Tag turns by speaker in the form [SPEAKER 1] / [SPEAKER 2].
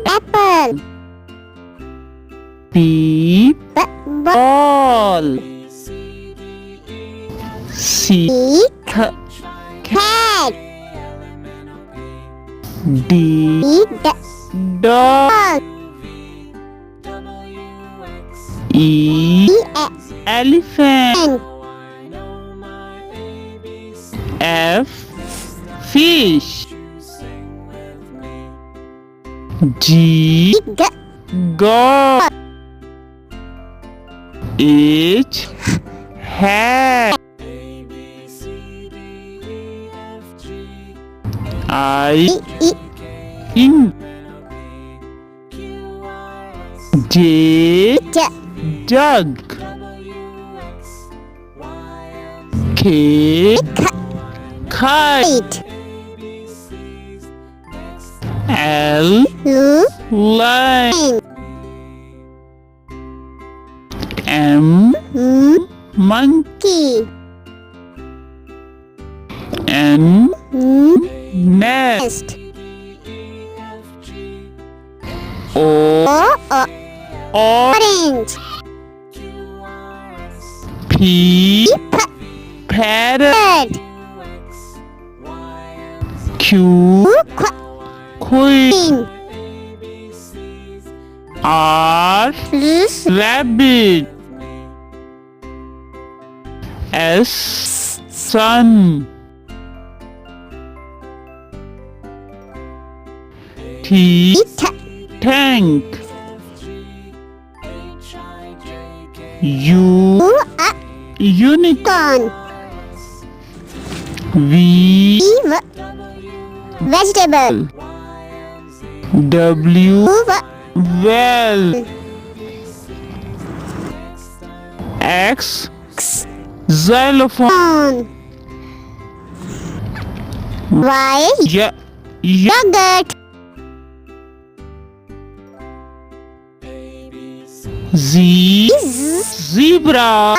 [SPEAKER 1] apple.
[SPEAKER 2] B
[SPEAKER 1] ball.
[SPEAKER 2] C
[SPEAKER 1] cat.
[SPEAKER 2] D dog. E elephant. F fish. G god. H hat. I ink. J jug. K kite. L line. M monkey. N nest. O orange. P parrot. Q queen. R rabbit. S sun. T tank. U unicorn. V
[SPEAKER 1] vegetable.
[SPEAKER 2] W well. X xylophone.
[SPEAKER 1] Y yogurt.
[SPEAKER 2] Z zebra.